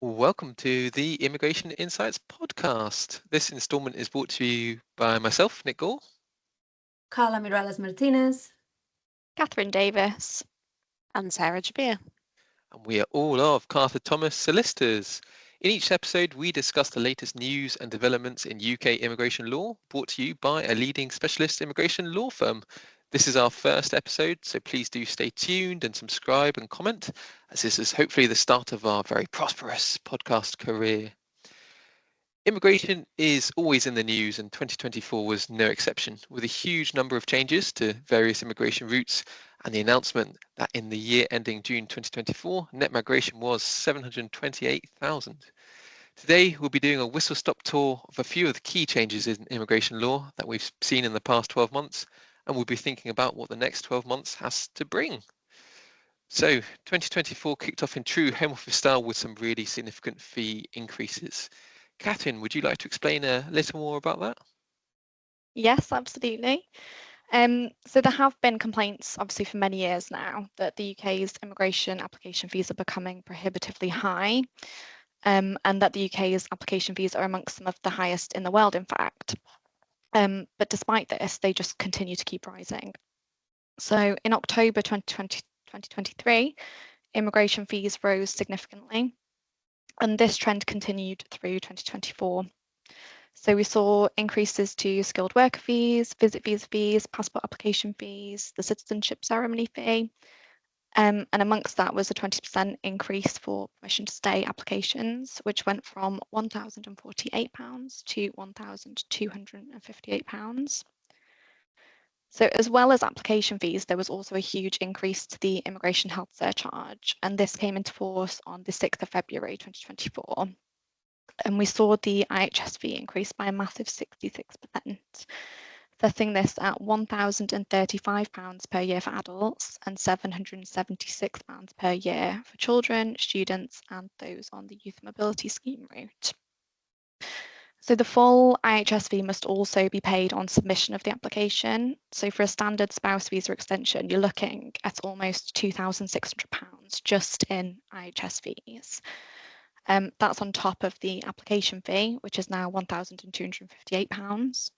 Welcome to the Immigration Insights podcast. This installment is brought to you by myself, Nick Gore, Carla Mirallas Martinez, Cathryn Davies, and Sarah Jabir. and we are all of Carter Thomas Solicitors. In each episode, we discuss the latest news and developments in UK immigration law, brought to you by a leading specialist immigration law firm. This is our first episode, so please do stay tuned and subscribe and comment, as this is hopefully the start of our very prosperous podcast career. Immigration is always in the news, and 2024 was no exception, with a huge number of changes to various immigration routes and the announcement that in the year ending June 2024, net migration was 728,000. Today, we'll be doing a whistle-stop tour of a few of the key changes in immigration law that we've seen in the past 12 months, and we'll be thinking about what the next 12 months has to bring. So 2024 kicked off in true Home Office style with some really significant fee increases. Cathryn, would you like to explain a little more about that? Yes, absolutely. So there have been complaints, obviously, for many years now that the UK's immigration application fees are becoming prohibitively high, and that the UK's application fees are amongst some of the highest in the world, in fact. But despite this, they just continue to keep rising. So in October 2023, immigration fees rose significantly, and this trend continued through 2024. So we saw increases to skilled worker fees, visit visa fees, passport application fees, the citizenship ceremony fee, and amongst that was a 20% increase for permission to stay applications, which went from £1,048 to £1,258. So as well as application fees, there was also a huge increase to the Immigration Health Surcharge, and this came into force on the 6th of February 2024. And we saw the IHS fee increase by a massive 66%, setting this at £1,035 per year for adults and £776 per year for children, students, and those on the Youth Mobility Scheme route. So the full IHS fee must also be paid on submission of the application. So for a standard spouse visa extension, you're looking at almost £2,600 just in IHS fees. That's on top of the application fee, which is now £1,258.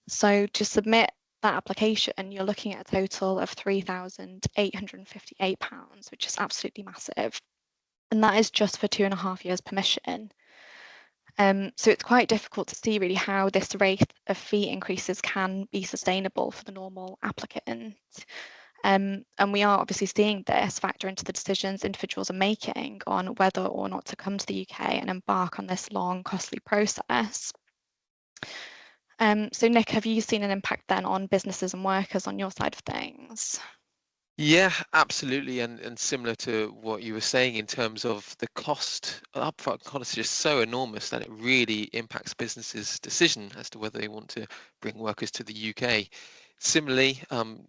So to submit that application, you're looking at a total of £3,858, which is absolutely massive. And that is just for 2.5 years permission. So it's quite difficult to see really how this rate of fee increases can be sustainable for the normal applicant. And we are obviously seeing this factor into the decisions individuals are making on whether or not to come to the UK and embark on this long, costly process. So Nick, have you seen an impact then on businesses and workers on your side of things? Yeah, absolutely. And similar to what you were saying in terms of the cost, upfront cost is just so enormous that it really impacts businesses' decision as to whether they want to bring workers to the UK. Similarly,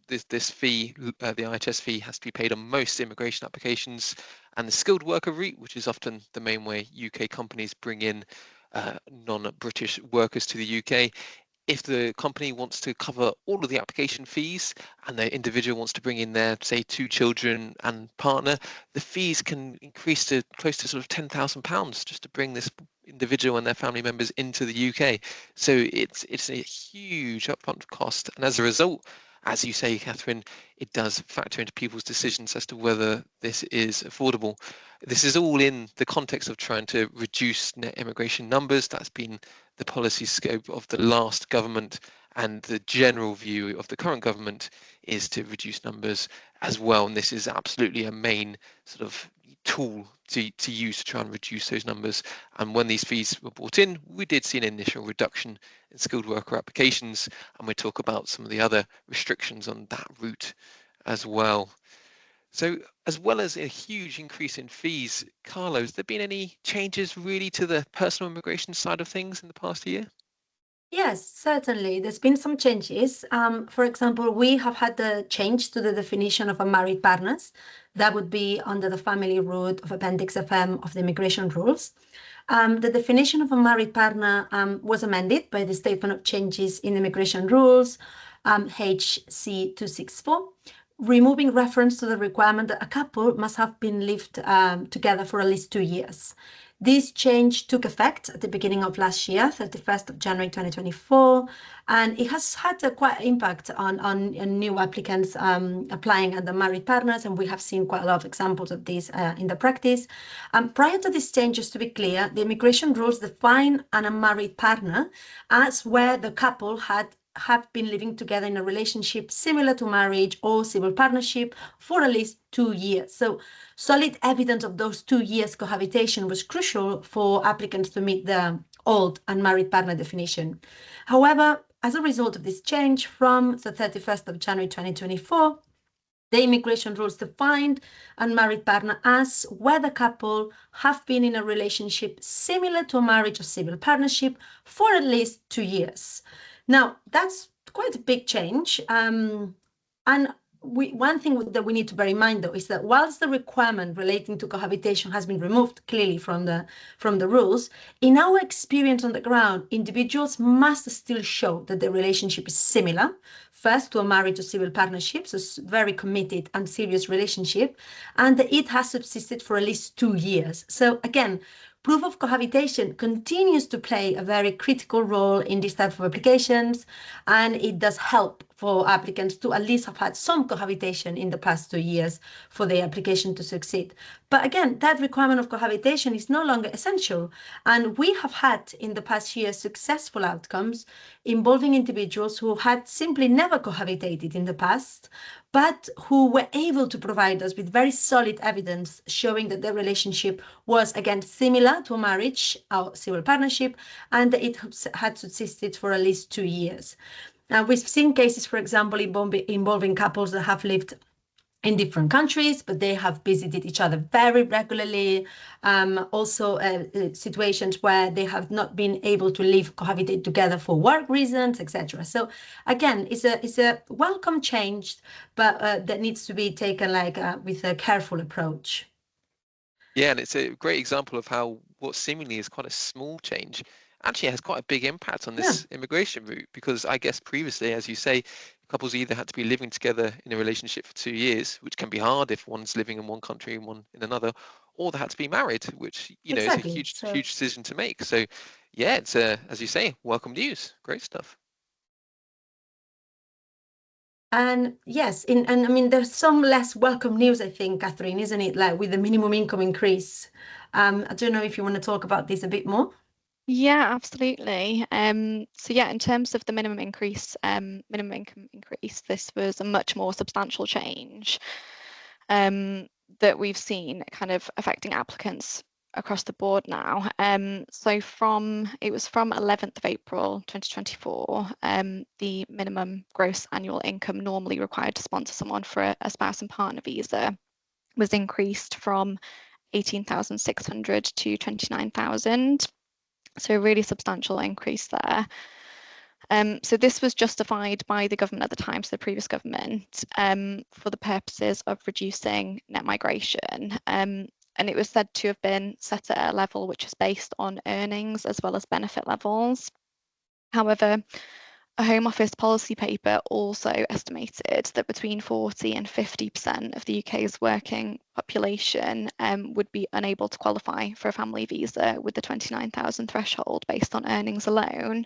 this fee, the IHS fee, has to be paid on most immigration applications, and the skilled worker route, which is often the main way UK companies bring in non-British workers to the UK. If the company wants to cover all of the application fees and the individual wants to bring in their, say, 2 children and partner, the fees can increase to close to sort of £10,000 just to bring this individual and their family members into the UK. So it's a huge upfront cost. And as a result, as you say, Cathryn, it does factor into people's decisions as to whether this is affordable. This is all in the context of trying to reduce net immigration numbers. That's been the policy scope of the last government, and the general view of the current government is to reduce numbers as well. And this is absolutely a main sort of tool to use to try and reduce those numbers. And when these fees were brought in, we did see an initial reduction in skilled worker applications, and we talk about some of the other restrictions on that route as well. So as well as a huge increase in fees, Carla, has there been any changes really to the personal immigration side of things in the past year? Yes, certainly. There's been some changes. For example, we have had the change to the definition of unmarried partners. That would be under the family route of Appendix FM of the immigration rules. The definition of a married partner was amended by the Statement of Changes in Immigration Rules, HC 264, removing reference to the requirement that a couple must have been lived together for at least 2 years. This change took effect at the beginning of last year, 31st of January 2024, and it has had a quite impact on new applicants applying under married partners, and we have seen quite a lot of examples of this in the practice. Prior to these changes, to be clear, the immigration rules define an unmarried partner as where the couple have been living together in a relationship similar to marriage or civil partnership for at least 2 years. So solid evidence of those 2 years cohabitation was crucial for applicants to meet the old unmarried partner definition. However, as a result of this change from the 31st of January 2024, the immigration rules defined unmarried partner as where the couple have been in a relationship similar to a marriage or civil partnership for at least 2 years. Now, that's quite a big change. And one thing that we need to bear in mind, though, is that whilst the requirement relating to cohabitation has been removed clearly from the rules, in our experience on the ground, individuals must still show that the relationship is similar, first to a marriage or civil partnership, so it's very committed and serious relationship, and that it has subsisted for at least 2 years. So again, proof of cohabitation continues to play a very critical role in this type of applications, and it does help for applicants to at least have had some cohabitation in the past 2 years for the application to succeed. But again, that requirement of cohabitation is no longer essential, and we have had in the past year successful outcomes involving individuals who had simply never cohabitated in the past, but who were able to provide us with very solid evidence showing that their relationship was, again, similar to a marriage or civil partnership, and that it had subsisted for at least 2 years. Now, we've seen cases, for example, involving couples that have lived in different countries, but they have visited each other very regularly. Also, situations where they have not been able to cohabitate together for work reasons, etc. So again, it's a welcome change, but that needs to be taken with a careful approach. Yeah, and it's a great example of how what seemingly is quite a small change actually has quite a big impact on this immigration route, because I guess previously, as you say, couples either had to be living together in a relationship for 2 years, which can be hard if one's living in one country and one in another, or they had to be married, which Exactly. is a huge decision to make. So yeah, it's as you say, welcome news. Great stuff. And yes, and I mean, there's some less welcome news, I think, Cathryn, isn't it? Like with the minimum income increase. I don't know if you want to talk about this a bit more. Yeah, absolutely. So yeah, in terms of the minimum income increase, this was a much more substantial change that we've seen kind of affecting applicants across the board now. So it was from 11th of April 2024, the minimum gross annual income normally required to sponsor someone for a spouse and partner visa was increased from 18,600 to 29,000. So a really substantial increase there. So this was justified by the government at the time, so the previous government, for the purposes of reducing net migration. And it was said to have been set at a level which is based on earnings as well as benefit levels. However, a Home Office policy paper also estimated that between 40 and 50% of the UK's working population would be unable to qualify for a family visa with the 29,000 threshold based on earnings alone,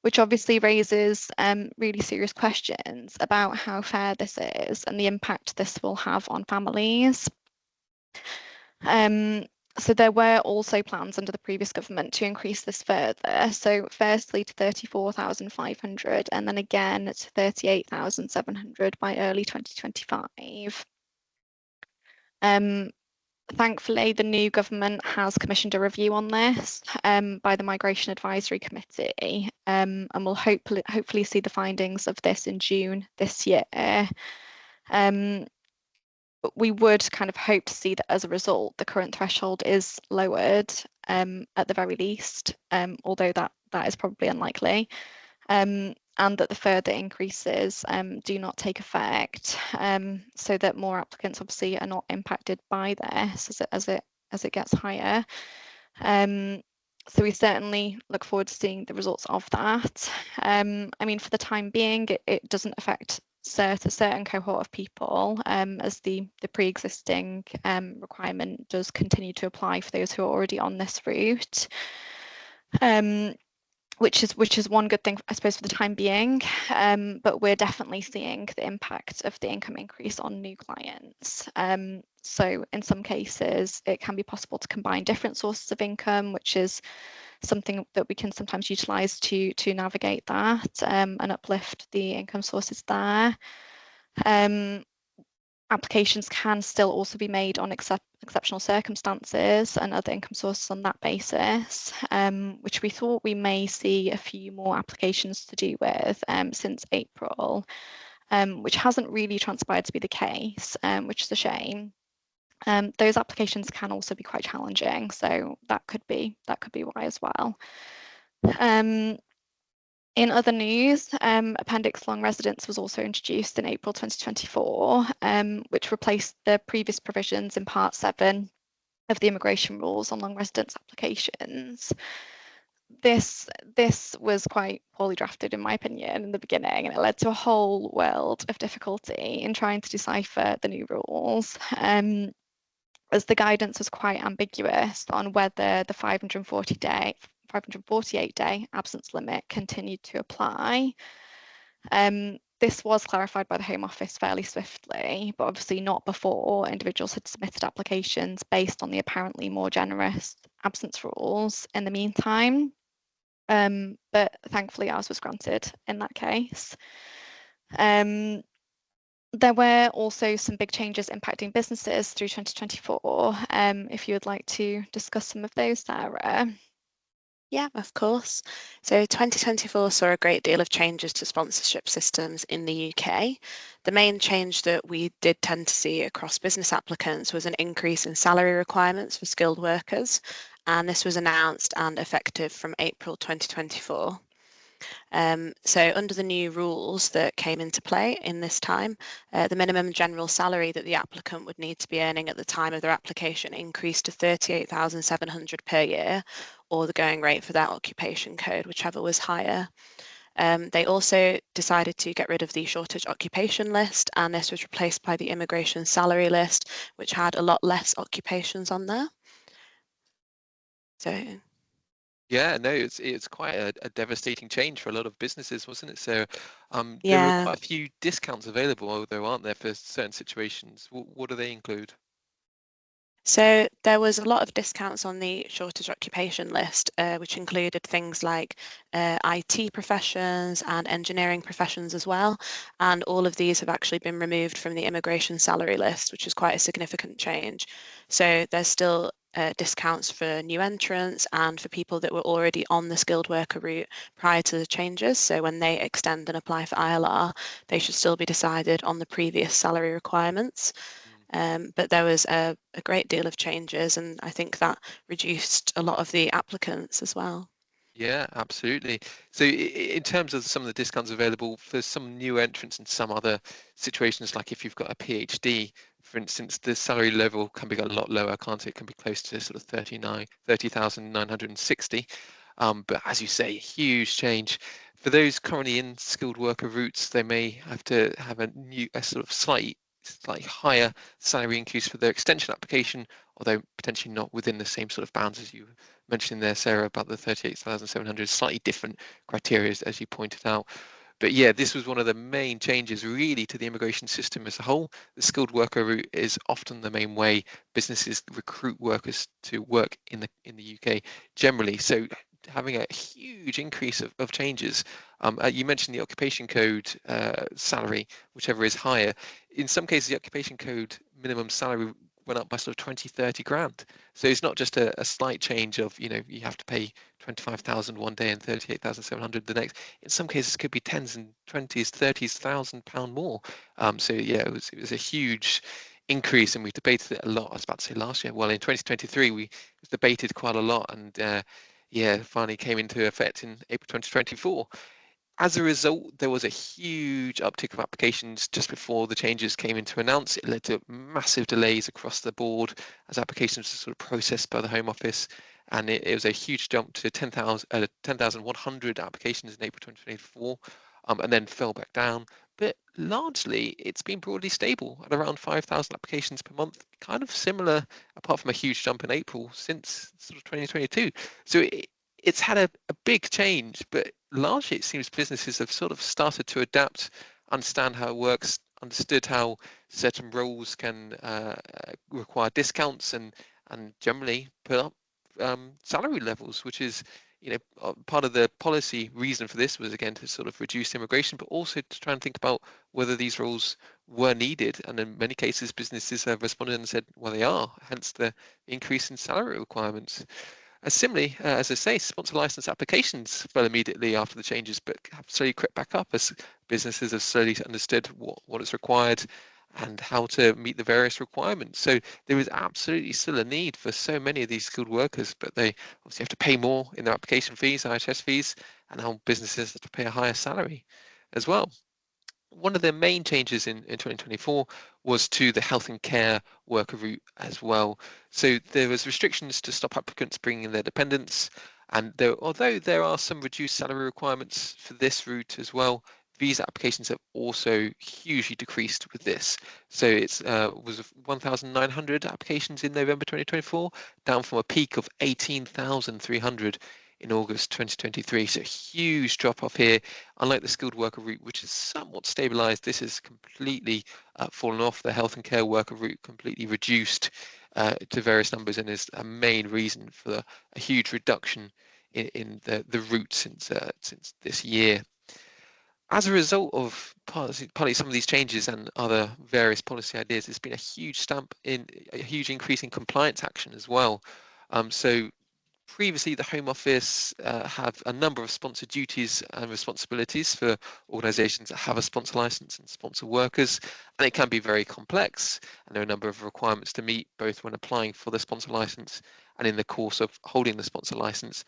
which obviously raises really serious questions about how fair this is and the impact this will have on families. So there were also plans under the previous government to increase this further. So firstly to 34,500 and then again to 38,700 by early 2025. Thankfully, the new government has commissioned a review on this by the Migration Advisory Committee, and we'll hopefully see the findings of this in June this year. But we would kind of hope to see that as a result, the current threshold is lowered at the very least, although that is probably unlikely, and that the further increases do not take effect, so that more applicants obviously are not impacted by this as it gets higher. So we certainly look forward to seeing the results of that. I mean, for the time being, it doesn't affect cert a certain cohort of people, as the pre-existing requirement does continue to apply for those who are already on this route. Which is one good thing, I suppose, for the time being, but we're definitely seeing the impact of the income increase on new clients. So in some cases, it can be possible to combine different sources of income, which is something that we can sometimes utilise to navigate that and uplift the income sources there. Applications can still also be made on exceptional circumstances and other income sources on that basis, which we thought we may see a few more applications to do with since April, which hasn't really transpired to be the case, which is a shame. Those applications can also be quite challenging, so that could be why as well. In other news, Appendix Long Residence was also introduced in April 2024, which replaced the previous provisions in Part 7 of the immigration rules on long residence applications. This was quite poorly drafted, in my opinion, in the beginning, and it led to a whole world of difficulty in trying to decipher the new rules, as the guidance was quite ambiguous on whether the 548-day absence limit continued to apply. This was clarified by the Home Office fairly swiftly, but obviously not before individuals had submitted applications based on the apparently more generous absence rules in the meantime. But thankfully ours was granted in that case. There were also some big changes impacting businesses through 2024. If you would like to discuss some of those, Sarah. Yeah, of course. So 2024 saw a great deal of changes to sponsorship systems in the UK. The main change that we did tend to see across business applicants was an increase in salary requirements for skilled workers, and this was announced and effective from April 2024. So under the new rules that came into play in this time, the minimum general salary that the applicant would need to be earning at the time of their application increased to 38,700 per year, or the going rate for that occupation code, whichever was higher. They also decided to get rid of the shortage occupation list, and this was replaced by the immigration salary list, which had a lot less occupations on there. So Yeah, no, it's quite a devastating change for a lot of businesses, wasn't it? So there were yeah. quite a few discounts available, although aren't there, for certain situations? What do they include? So there was a lot of discounts on the shortage occupation list, which included things like IT professions and engineering professions as well. And all of these have actually been removed from the immigration salary list, which is quite a significant change. So there's still discounts for new entrants and for people that were already on the skilled worker route prior to the changes. So when they extend and apply for ILR, they should still be decided on the previous salary requirements. But there was a great deal of changes, and I think that reduced a lot of the applicants as well. Yeah, absolutely. So in terms of some of the discounts available for some new entrants and some other situations, like if you've got a PhD, for instance, the salary level can be a lot lower, can't it? It can be close to sort of 30,960. But as you say, huge change. For those currently in skilled worker routes, they may have to have a sort of slightly higher salary increase for their extension application, although potentially not within the same sort of bounds as you mentioned there, Sarah, about the 38,700, slightly different criteria, as you pointed out. But yeah, this was one of the main changes really to the immigration system as a whole. The skilled worker route is often the main way businesses recruit workers to work in the UK generally. So having a huge increase of changes. You mentioned the occupation code salary, whichever is higher. In some cases, the occupation code minimum salary went up by sort of 20, 30 grand. So it's not just a slight change of, you have to pay 25,000 one day and 38,700 the next. In some cases, it could be tens and 20s, 30,000 pound more. So yeah, it was a huge increase, and we debated it a lot. I was about to say last year. Well, in 2023, we debated quite a lot, and yeah, it finally came into effect in April 2024. As a result, there was a huge uptick of applications just before the changes came into announce. It led to massive delays across the board as applications were sort of processed by the Home Office. And it was a huge jump to 10,100 applications in April 2024, and then fell back down. but largely it's been broadly stable at around 5,000 applications per month, kind of similar, apart from a huge jump in April since sort of 2022. So it's had a big change, but largely it seems businesses have sort of started to adapt, understand how it works, understood how certain roles can require discounts and generally put up salary levels, which is part of the policy reason for this was again to sort of reduce immigration, but also to try and think about whether these roles were needed. And in many cases, businesses have responded and said, well, they are, hence the increase in salary requirements. Similarly, as I say, sponsor license applications fell immediately after the changes, but have slowly crept back up as businesses have slowly understood what is required and how to meet the various requirements. So there is absolutely still a need for so many of these skilled workers, but they obviously have to pay more in their application fees, IHS fees, and how businesses have to pay a higher salary as well. One of the main changes in 2024 was to the health and care worker route as well. So there was restrictions to stop applicants bringing in their dependents, and although there are some reduced salary requirements for this route as well, visa applications have also hugely decreased with this. So it's was 1,900 applications in November 2024, down from a peak of 18,300 in August 2023. So a huge drop off here. Unlike the skilled worker route, which is somewhat stabilized, this has completely fallen off. The health and care worker route completely reduced to various numbers, and is a main reason for a huge reduction in the route since this year. As a result of partly some of these changes and other various policy ideas, there's been a huge increase in compliance action as well. So previously, the Home Office have a number of sponsor duties and responsibilities for organisations that have a sponsor licence and sponsor workers, and it can be very complex. And there are a number of requirements to meet, both when applying for the sponsor licence and in the course of holding the sponsor licence.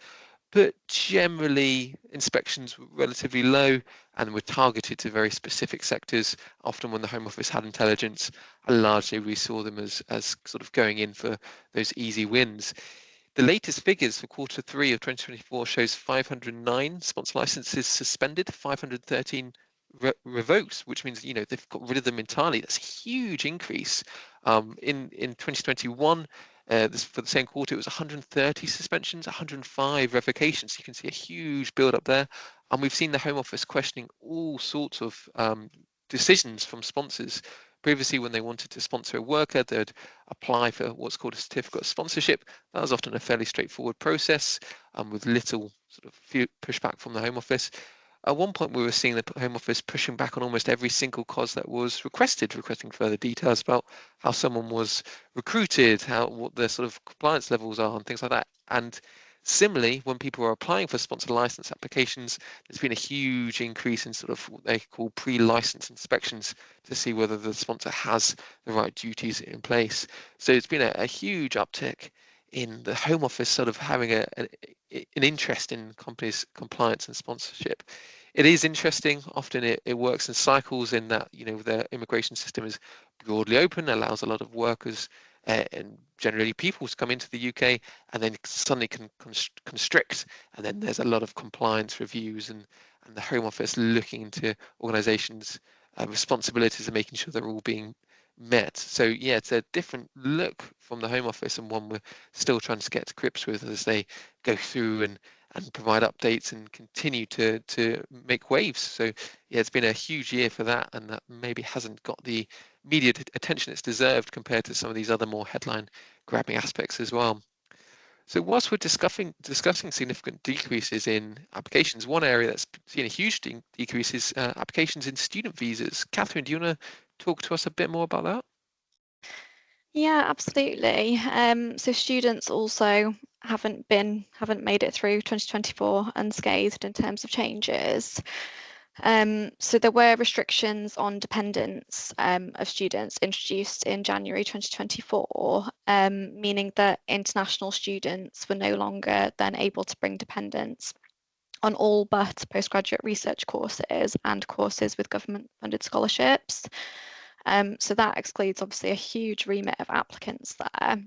But generally, inspections were relatively low and were targeted to very specific sectors. Often when the Home Office had intelligence, and largely we saw them as sort of going in for those easy wins. The latest figures for quarter 3 of 2024 shows 509 sponsor licenses suspended, 513 revoked, which means they've got rid of them entirely. That's a huge increase. In 2021, for the same quarter, it was 130 suspensions, 105 revocations. You can see a huge build up there, and we've seen the Home Office questioning all sorts of decisions from sponsors. Previously, when they wanted to sponsor a worker, they'd apply for what's called a certificate of sponsorship. That was often a fairly straightforward process, with little sort of pushback from the Home Office. At one point, we were seeing the Home Office pushing back on almost every single cause that was requesting further details about how someone was recruited, what their sort of compliance levels are, and things like that. And similarly, when people are applying for sponsor license applications, there's been a huge increase in sort of what they call pre-license inspections to see whether the sponsor has the right duties in place. So it's been a huge uptick in the Home Office sort of having an interest in companies' compliance and sponsorship. It is interesting. Often it works in cycles, in that the immigration system is broadly open, allows a lot of workers and generally people to come into the UK, and then suddenly can constrict, and then there's a lot of compliance reviews and the Home Office looking into organisations' responsibilities and making sure they're all being met. So yeah, it's a different look from the Home Office, and one we're still trying to get to grips with as they go through and provide updates and continue to make waves. So yeah, it's been a huge year for that, and that maybe hasn't got the media attention it's deserved compared to some of these other more headline grabbing aspects as well. So whilst we're discussing significant decreases in applications, one area that's seen a huge decrease is applications in student visas. Cathryn, do you want to talk to us a bit more about that? Yeah, absolutely. So students also haven't made it through 2024 unscathed in terms of changes. So there were restrictions on dependents of students introduced in January 2024, meaning that international students were no longer then able to bring dependents on all but postgraduate research courses and courses with government-funded scholarships. So that excludes obviously a huge remit of applicants there.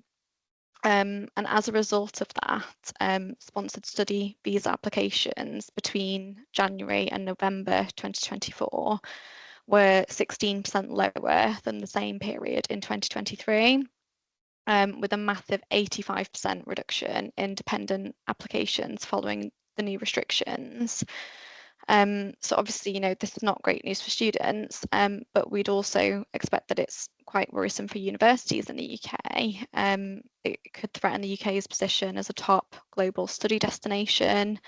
And as a result of that, sponsored study visa applications between January and November 2024 were 16% lower than the same period in 2023, with a massive 85% reduction in dependent applications following the new restrictions. So obviously, you know, this is not great news for students, but we'd also expect that it's quite worrisome for universities in the UK. It could threaten the UK's position as a top global study destination.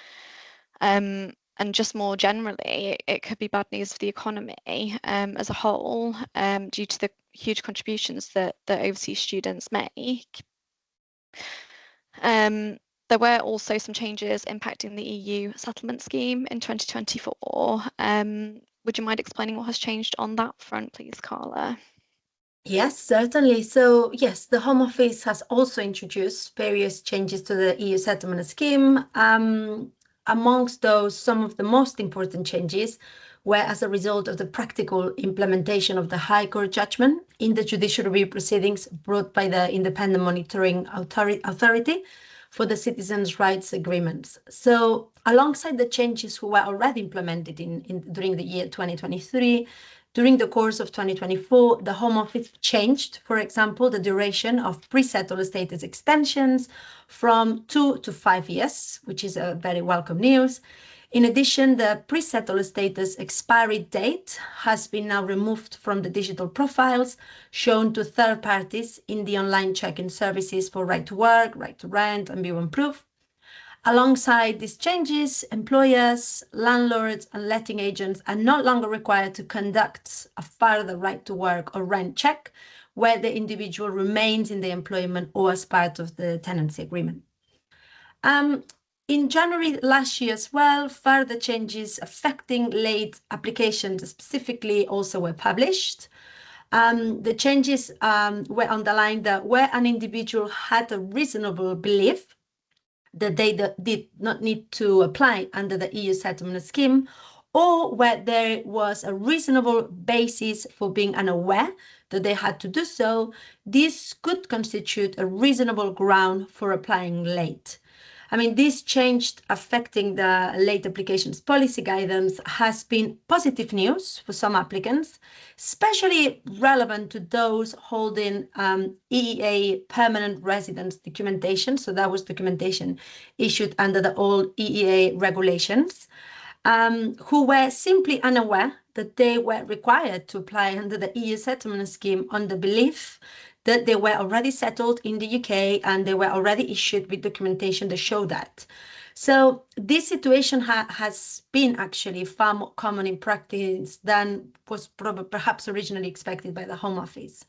And just more generally, it could be bad news for the economy as a whole, due to the huge contributions that overseas students make. There were also some changes impacting the EU settlement scheme in 2024. Would you mind explaining what has changed on that front, please, Carla? Yes, certainly. So yes, the Home Office has also introduced various changes to the EU settlement scheme. Amongst those, some of the most important changes were as a result of the practical implementation of the High Court judgment in the judicial review proceedings brought by the Independent Monitoring Authority for the Citizens' Rights Agreements. So alongside the changes who were already implemented during the year 2023, during the course of 2024, the Home Office changed, for example, the duration of pre-settled status extensions from 2 to 5 years, which is a very welcome news. In addition, the pre-settled status expiry date has been now removed from the digital profiles shown to third parties in the online check-in services for right to work, right to rent, and view and proof. Alongside these changes, employers, landlords, and letting agents are no longer required to conduct a further right to work or rent check where the individual remains in the employment or as part of the tenancy agreement. In January last year as well, further changes affecting late applications specifically also were published. The changes were underlined that where an individual had a reasonable belief that they did not need to apply under the EU settlement scheme, or where there was a reasonable basis for being unaware that they had to do so, this could constitute a reasonable ground for applying late. I mean, this change affecting the late applications policy guidance has been positive news for some applicants, especially relevant to those holding EEA permanent residence documentation. So that was documentation issued under the old EEA regulations, who were simply unaware that they were required to apply under the EU settlement scheme on the belief that they were already settled in the UK and they were already issued with documentation that show that. So this situation has been actually far more common in practice than was perhaps originally expected by the Home Office.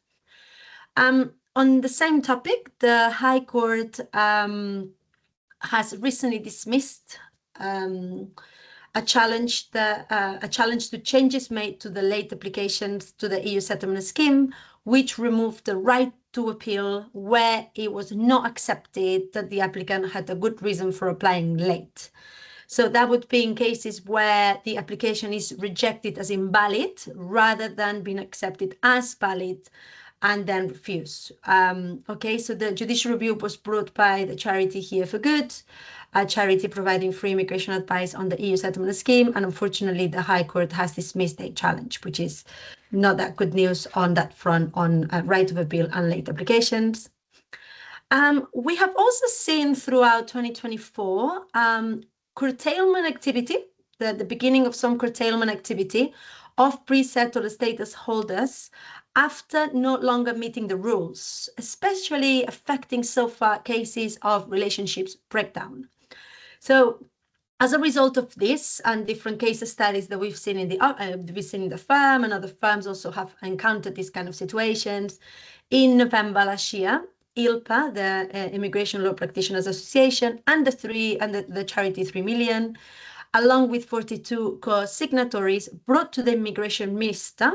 On the same topic, the High Court has recently dismissed a challenge to changes made to the late applications to the EU settlement scheme, which removed the right to appeal where it was not accepted that the applicant had a good reason for applying late. So that would be in cases where the application is rejected as invalid rather than being accepted as valid and then refused. Okay, so the judicial review was brought by the charity Here for Good, a charity providing free immigration advice on the EU settlement scheme. And unfortunately, the High Court has dismissed a challenge, which is not that good news on that front on right of appeal and late applications. We have also seen throughout 2024 curtailment activity, the beginning of some curtailment activity of pre-settled status holders after no longer meeting the rules, especially affecting so far cases of relationships breakdown. So as a result of this and different case studies that we've seen in the firm, and other firms also have encountered these kind of situations, in November last year, ILPA, the Immigration Law Practitioners Association, and the charity 3 Million, along with 42 co-signatories, brought to the Immigration Minister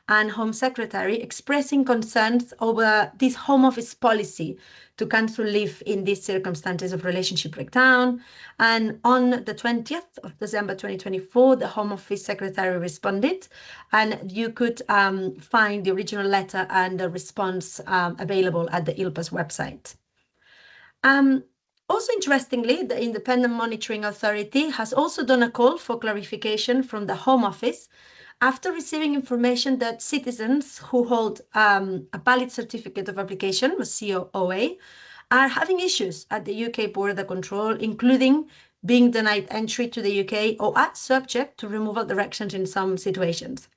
and Home Secretary expressing concerns over this Home Office policy to cancel leave in these circumstances of relationship breakdown. And on the 20th of December 2024, the Home Office Secretary responded, and you could find the original letter and the response available at the ILPA's website. Also, interestingly, the Independent Monitoring Authority has also done a call for clarification from the Home Office after receiving information that citizens who hold a valid certificate of application, or COA, are having issues at the UK border control, including being denied entry to the UK or are subject to removal directions in some situations.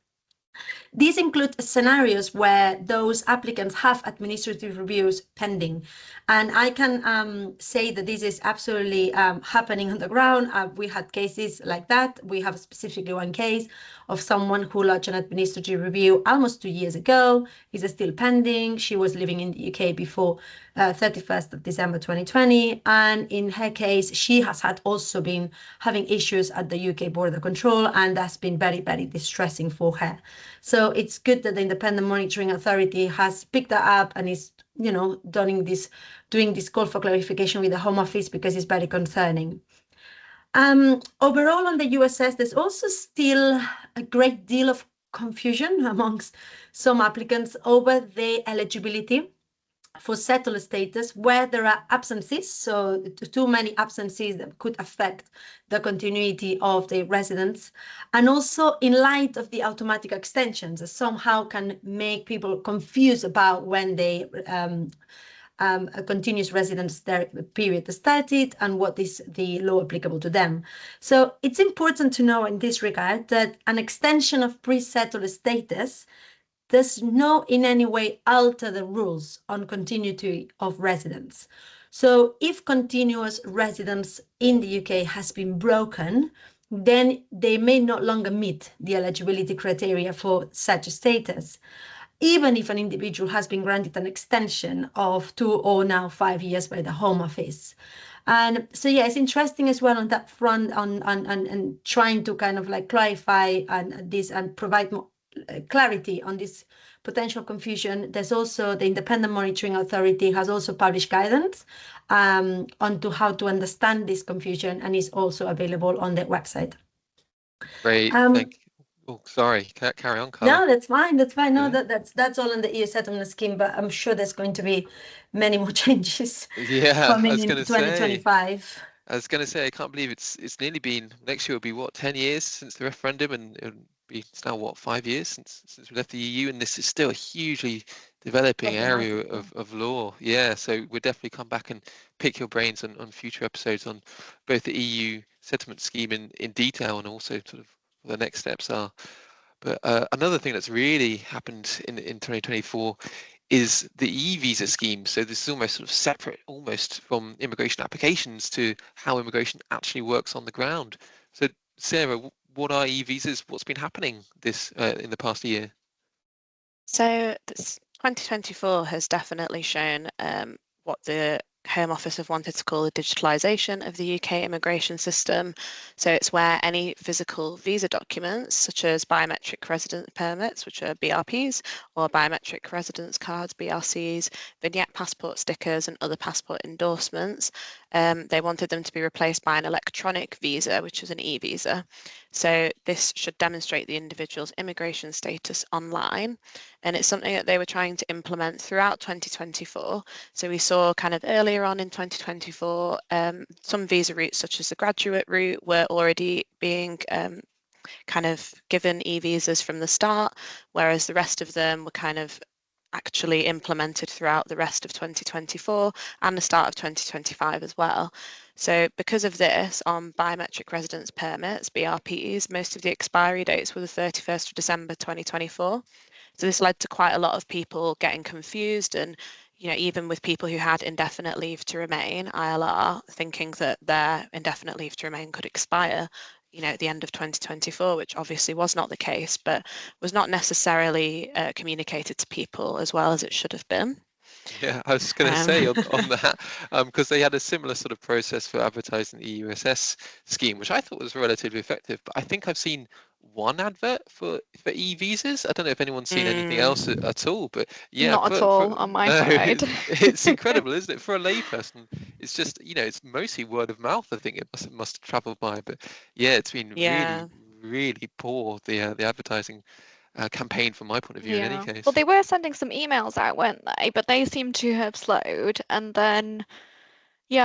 These include scenarios where those applicants have administrative reviews pending. And I can say that this is absolutely happening on the ground. We had cases like that. We have specifically one case of someone who lodged an administrative review almost 2 years ago. Is still pending. She was living in the UK before 31st of December 2020. And in her case, she has had also been having issues at the UK border control, and that's been very, very distressing for her. So it's good that the Independent Monitoring Authority has picked that up and is, doing this call for clarification with the Home Office, because it's very concerning. Overall, on the USS, there's also still a great deal of confusion amongst some applicants over the eligibility for settled status where there are absences, so too many absences that could affect the continuity of the residence, and also in light of the automatic extensions that somehow can make people confused about when they a continuous residence period started and what is the law applicable to them. So it's important to know in this regard that an extension of pre-settled status does not in any way alter the rules on continuity of residence. So if continuous residence in the UK has been broken, then they may no longer meet the eligibility criteria for such a status, even if an individual has been granted an extension of 2 or now 5 years by the Home Office. And so, yeah, it's interesting as well on that front on trying to kind of like clarify and provide more clarity on this potential confusion. There's also the Independent Monitoring Authority has also published guidance onto how to understand this confusion, and is also available on their website. Great, thank you. Oh, sorry, carry on, Carla. No, that's fine. No, that's all in the EU settlement scheme, but I'm sure there's going to be many more changes coming in 2025. I was going to say, I can't believe it's nearly been, next year will be what, 10 years since the referendum, and it's now what, 5 years since we left the EU, and this is still a hugely developing area of law. Yeah, so we'll definitely come back and pick your brains on future episodes on both the EU settlement scheme in detail, and also sort of what the next steps are. But another thing that's really happened in 2024 is the eVisa scheme. So this is almost sort of separate, almost from immigration applications, to how immigration actually works on the ground. So Sarah, what are eVisas? What's been happening in the past year? So 2024 has definitely shown what the Home Office have wanted to call the digitalisation of the UK immigration system. So it's where any physical visa documents, such as biometric residence permits, which are BRPs, or biometric residence cards, BRCs, vignette passport stickers, and other passport endorsements, they wanted them to be replaced by an electronic visa, which is an eVisa. So this should demonstrate the individual's immigration status online, and it's something that they were trying to implement throughout 2024. So we saw kind of earlier on in 2024, some visa routes, such as the graduate route, were already being kind of given eVisas from the start, whereas the rest of them were kind of actually implemented throughout the rest of 2024 and the start of 2025 as well. So because of this, on biometric residence permits, BRPs, most of the expiry dates were the 31st of December 2024. So this led to quite a lot of people getting confused, and even with people who had indefinite leave to remain, ILR, thinking that their indefinite leave to remain could expire at the end of 2024, which obviously was not the case, but was not necessarily communicated to people as well as it should have been. Yeah, I was going to say on that, because they had a similar sort of process for advertising the EUSS scheme, which I thought was relatively effective. But I think I've seen one advert for eVisas. I don't know if anyone's seen anything else at all, but yeah, not at all on my side. It's incredible, isn't it? For a layperson, it's just it's mostly word of mouth. I think it must have travelled by, but yeah, it's been really poor, the advertising campaign from my point of view in any case. Well, they were sending some emails out, weren't they? But they seem to have slowed. And then,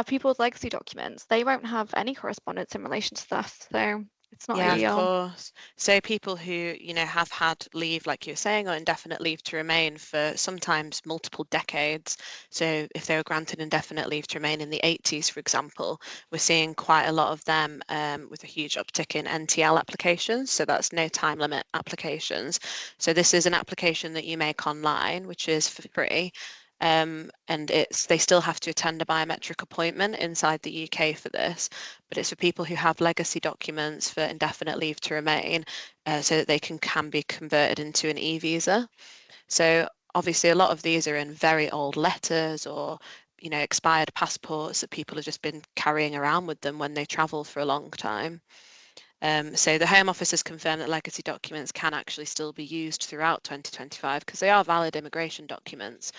people with legacy documents, they won't have any correspondence in relation to that. So It's not Yeah, of ideal. course. So people who, have had leave, like you were saying, or indefinite leave to remain for sometimes multiple decades. So if they were granted indefinite leave to remain in the 80s, for example, we're seeing quite a lot of them with a huge uptick in NTL applications. So that's no time limit applications. So this is an application that you make online, which is for free. And they still have to attend a biometric appointment inside the UK for this, but it's for people who have legacy documents for indefinite leave to remain, so that they can be converted into an eVisa. So obviously a lot of these are in very old letters or expired passports that people have just been carrying around with them when they travel for a long time. So the Home Office has confirmed that legacy documents can actually still be used throughout 2025 because they are valid immigration documents.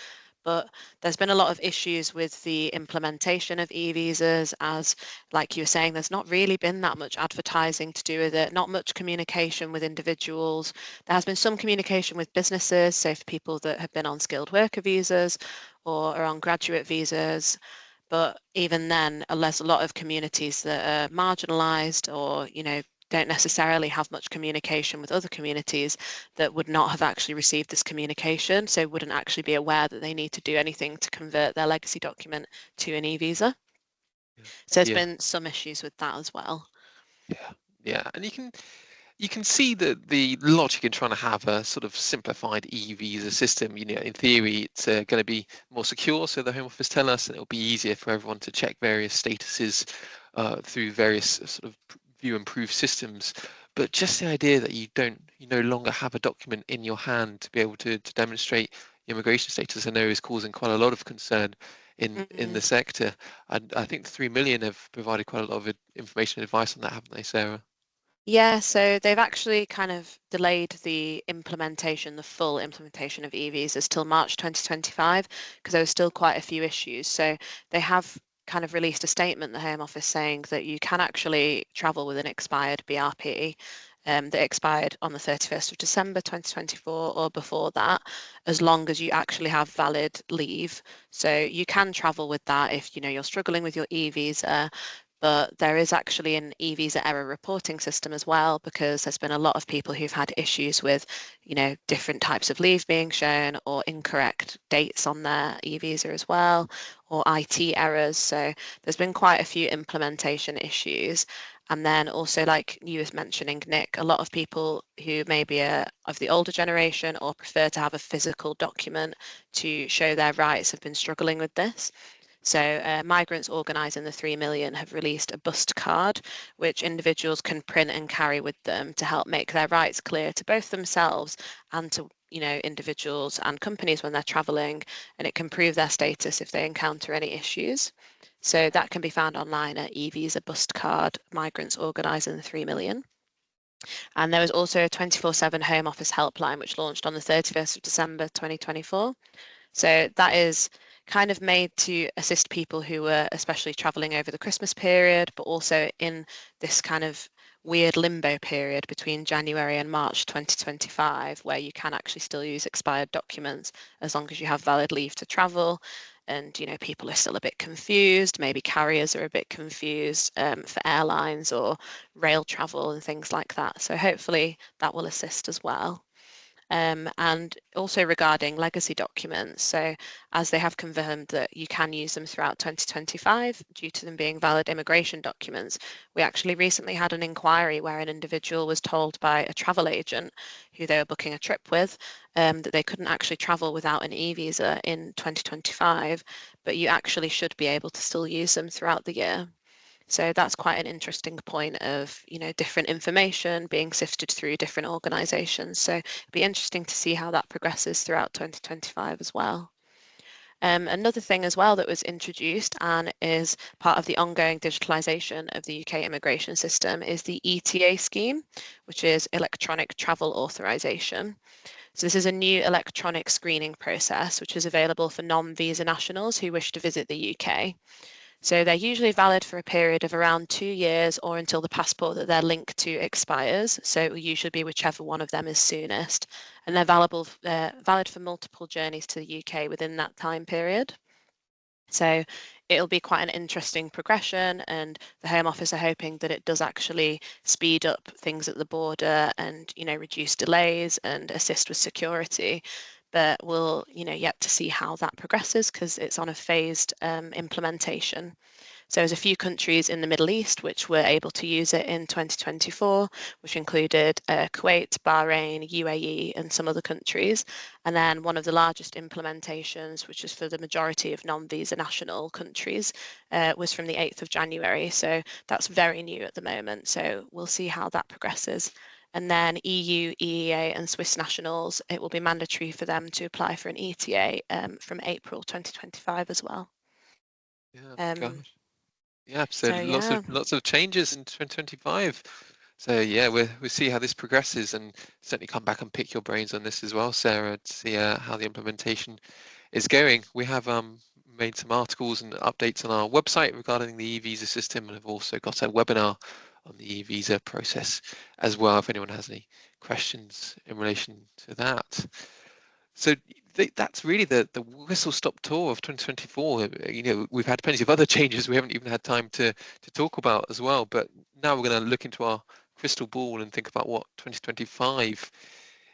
But there's been a lot of issues with the implementation of eVisas, as, like you were saying, there's not really been that much advertising to do with it, not much communication with individuals. There has been some communication with businesses, so for people that have been on skilled worker visas or are on graduate visas. But even then, there's a lot of communities that are marginalised or, don't necessarily have much communication with other communities that would not have actually received this communication, so wouldn't actually be aware that they need to do anything to convert their legacy document to an eVisa. So there's Yeah, been some issues with that as well. yeah, and you can see the logic in trying to have a sort of simplified e-visa system. In theory, it's going to be more secure, so the Home Office tell us, and it'll be easier for everyone to check various statuses through various sort of view and proof systems. But just the idea that you no longer have a document in your hand to be able to demonstrate your immigration status, I know is causing quite a lot of concern in the sector. And I think the 3 million have provided quite a lot of information and advice on that, haven't they, Sarah? Yeah, so they've actually kind of delayed the implementation, the full implementation of eVisas till March 2025, because there were still quite a few issues. So they have kind of released a statement, the Home Office, saying that you can actually travel with an expired BRP that expired on the 31st of December 2024 or before that, as long as you actually have valid leave. So you can travel with that if you're struggling with your eVisa. But there is actually an eVisa error reporting system as well, because there's been a lot of people who've had issues with, different types of leave being shown or incorrect dates on their eVisa as well, or IT errors. So there's been quite a few implementation issues. And then also, like you was mentioning, Nick, a lot of people who maybe are of the older generation or prefer to have a physical document to show their rights have been struggling with this. So migrants organising the 3 million have released a bust card, which individuals can print and carry with them to help make their rights clear to both themselves and to individuals and companies when they're travelling, and it can prove their status if they encounter any issues. So that can be found online at eVisa Bust Card, Migrants Organising the 3 million. And there was also a 24/7 Home Office helpline, which launched on the 31st of December 2024. So that is kind of made to assist people who were especially traveling over the Christmas period, but also in this kind of weird limbo period between January and March 2025, where you can actually still use expired documents as long as you have valid leave to travel. And, people are still a bit confused. Maybe carriers are a bit confused for airlines or rail travel and things like that. So hopefully that will assist as well. And also regarding legacy documents. So as they have confirmed that you can use them throughout 2025 due to them being valid immigration documents, we actually recently had an inquiry where an individual was told by a travel agent who they were booking a trip with that they couldn't actually travel without an e-visa in 2025, but you actually should be able to still use them throughout the year. So that's quite an interesting point of, different information being sifted through different organisations. So it'd be interesting to see how that progresses throughout 2025 as well. Another thing as well that was introduced and is part of the ongoing digitalisation of the UK immigration system is the ETA scheme, which is electronic travel authorisation. So this is a new electronic screening process, which is available for non-visa nationals who wish to visit the UK. So they're usually valid for a period of around 2 years or until the passport that they're linked to expires. So it will usually be whichever one of them is soonest. And they're valid for multiple journeys to the UK within that time period. So it'll be quite an interesting progression, and the Home Office are hoping that it does actually speed up things at the border and, you know, reduce delays and assist with security. But we'll, you know, yet to see how that progresses because it's on a phased implementation. So there's a few countries in the Middle East which were able to use it in 2024, which included Kuwait, Bahrain, UAE, and some other countries. And then one of the largest implementations, which is for the majority of non-visa national countries, was from the 8th of January. So that's very new at the moment. So we'll see how that progresses. And then EU, EEA, and Swiss nationals, it will be mandatory for them to apply for an ETA from April 2025 as well. Yeah, gosh. Yeah, so So yeah. lots of changes in 2025. So yeah, we'll see how this progresses, and certainly come back and pick your brains on this as well, Sarah, to see how the implementation is going. We have made some articles and updates on our website regarding the e-visa system, and have also got a webinar on the e-visa process as well, if anyone has any questions in relation to that. So that's really the whistle-stop tour of 2024. You know, we've had plenty of other changes we haven't even had time to talk about as well. But now we're going to look into our crystal ball and think about what 2025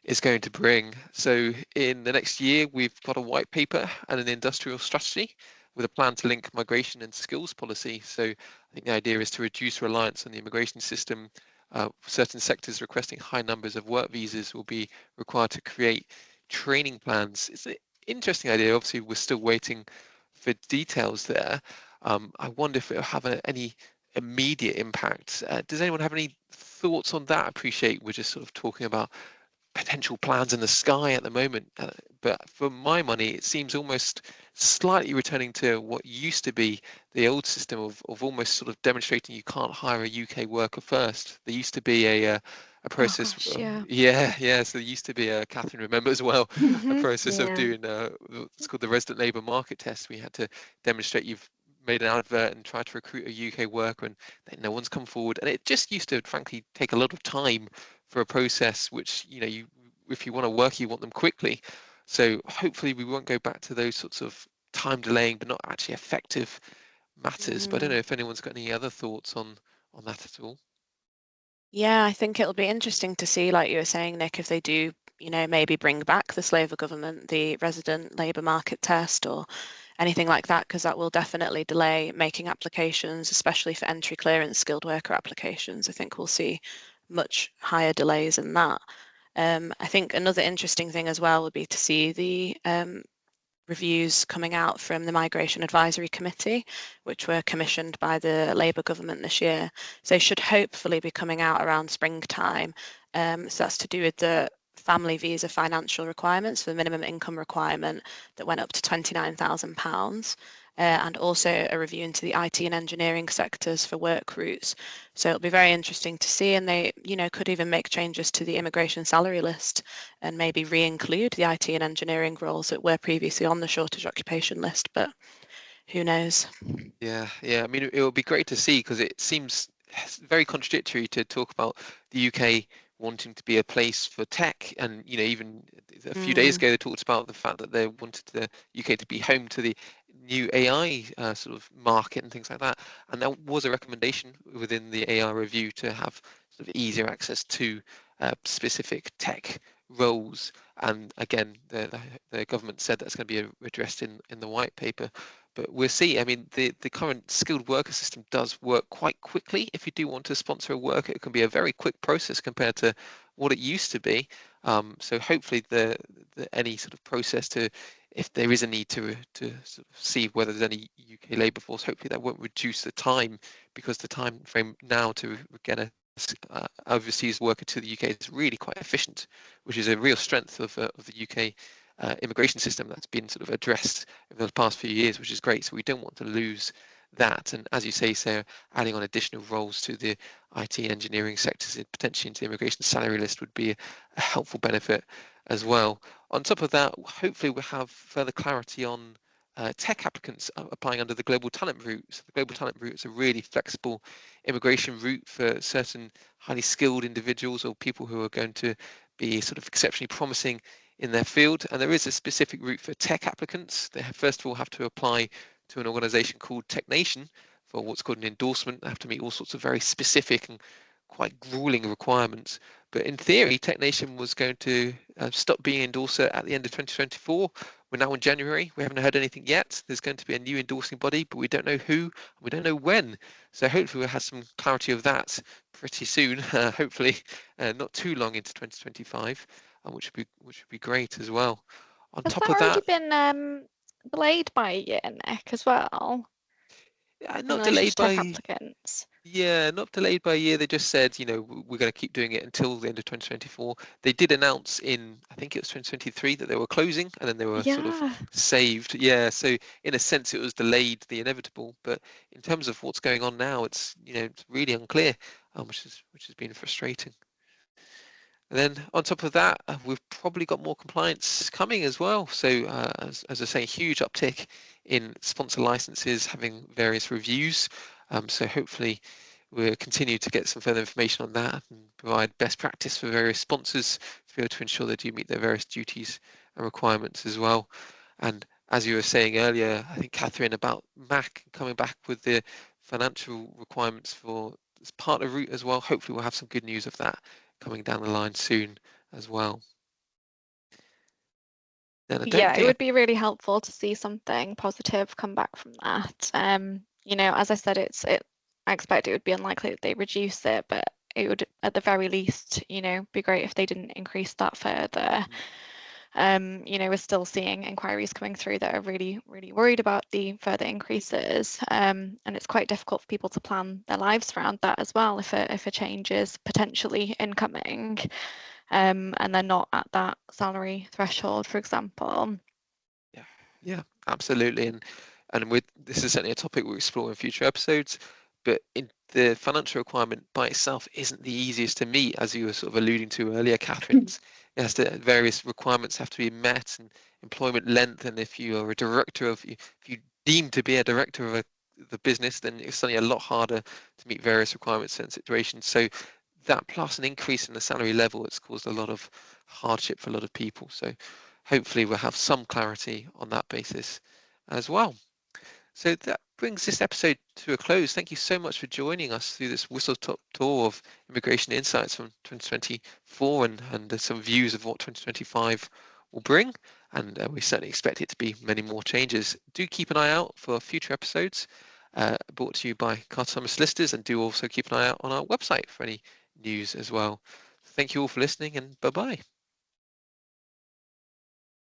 is going to bring. So in the next year, we've got a white paper and an industrial strategy with a plan to link migration and skills policy. So I think the idea is to reduce reliance on the immigration system. Certain sectors requesting high numbers of work visas will be required to create training plans. It's an interesting idea. Obviously, we're still waiting for details there. I wonder if it'll have any immediate impact. Does anyone have any thoughts on that? I appreciate we're just sort of talking about potential plans in the sky at the moment, but for my money, it seems almost slightly returning to what used to be the old system of almost sort of demonstrating you can't hire a UK worker first. There used to be a process. Oh gosh, yeah. Yeah. So there used to be a Cathryn remember as well, a process of doing it's called the resident labour market test. We had to demonstrate you've made an advert and tried to recruit a UK worker, and then no one's come forward. And it just used to, frankly, take a lot of time for a process which, you know, if you want to work, you want them quickly. So hopefully we won't go back to those sorts of time delaying but not actually effective matters. But I don't know if anyone's got any other thoughts on that at all. Yeah, I think it'll be interesting to see, like you were saying, Nick, if they do, you know, maybe bring back the Labour government, the resident labour market test or anything like that, because that will definitely delay making applications, especially for entry clearance skilled worker applications. I think we'll see much higher delays in that. I think another interesting thing as well would be to see the reviews coming out from the Migration Advisory Committee, which were commissioned by the Labour government this year. So they should hopefully be coming out around springtime. So that's to do with the family visa financial requirements for the minimum income requirement that went up to £29,000. And also a review into the IT and engineering sectors for work routes. So it'll be very interesting to see, and they, you know, could even make changes to the immigration salary list and maybe re-include the IT and engineering roles that were previously on the shortage occupation list, but who knows? Yeah. I mean, it would be great to see, because it seems very contradictory to talk about the UK wanting to be a place for tech, and you know, even a few days ago they talked about the fact that they wanted the UK to be home to the new AI sort of market and things like that. And that was a recommendation within the AI review to have sort of easier access to specific tech roles. And again, the government said that's going to be addressed in the white paper. But we'll see. I mean, the current skilled worker system does work quite quickly. If you do want to sponsor a worker, it can be a very quick process compared to what it used to be. So hopefully any sort of process to, if there is a need to sort of see whether there's any UK labour force, hopefully that won't reduce the time, because the time frame now to get a overseas worker to the UK is really quite efficient, which is a real strength of the UK immigration system that's been sort of addressed over the past few years, which is great. So we don't want to lose that. And as you say, Sarah, adding on additional roles to the IT engineering sectors, potentially into the immigration salary list, would be a helpful benefit as well. On top of that, hopefully we'll have further clarity on tech applicants applying under the global talent route. So the global talent route is a really flexible immigration route for certain highly skilled individuals or people who are going to be sort of exceptionally promising in their field. And there is a specific route for tech applicants. They first of all have to apply to an organisation called TechNation for what's called an endorsement. They have to meet all sorts of very specific and quite grueling requirements. But in theory, TechNation was going to stop being endorser at the end of 2024. We're now in January. We haven't heard anything yet. There's going to be a new endorsing body, but we don't know who. We don't know when. So hopefully we'll have some clarity of that pretty soon. Hopefully not too long into 2025, which would be great as well. On Has top that of already that, been delayed by a year, Nick, as well, in not relation delayed to tech by. applicants? Yeah, not delayed by a year. They just said, we're going to keep doing it until the end of 2024. They did announce in, I think it was 2023, that they were closing, and then they were sort of Yeah. saved. Yeah, so in a sense, it was delayed the inevitable. But in terms of what's going on now, it's it's really unclear, which has been frustrating. And then on top of that, we've probably got more compliance coming as well. So as I say, huge uptick in sponsor licenses having various reviews. So hopefully we'll continue to get some further information on that and provide best practice for various sponsors to be able to ensure they do meet their various duties and requirements as well. And as you were saying earlier, I think Cathryn, about MAC coming back with the financial requirements for this partner route as well. Hopefully we'll have some good news of that coming down the line soon as well. Then I don't Yeah, it think would be really helpful to see something positive come back from that. As I said, I expect it would be unlikely that they reduce it, but it would, at the very least, be great if they didn't increase that further. We're still seeing inquiries coming through that are really, really worried about the further increases. And it's quite difficult for people to plan their lives around that as well if a change is potentially incoming. And they're not at that salary threshold, for example. Yeah, absolutely. And this is certainly a topic we'll explore in future episodes. But the financial requirement by itself isn't the easiest to meet, as you were sort of alluding to earlier, Cathryn. It has to, various requirements have to be met, and employment length. And if you are a director if you deem to be a director of the business, then it's suddenly a lot harder to meet various requirements and situations. So that plus an increase in the salary level, it's caused a lot of hardship for a lot of people. So hopefully we'll have some clarity on that basis as well. So that brings this episode to a close. Thank you so much for joining us through this whistle-stop tour of immigration insights from 2024 and some views of what 2025 will bring. And we certainly expect it to be many more changes. Do keep an eye out for future episodes brought to you by Carter Thomas Solicitors, and do also keep an eye out on our website for any news as well. Thank you all for listening, and bye-bye.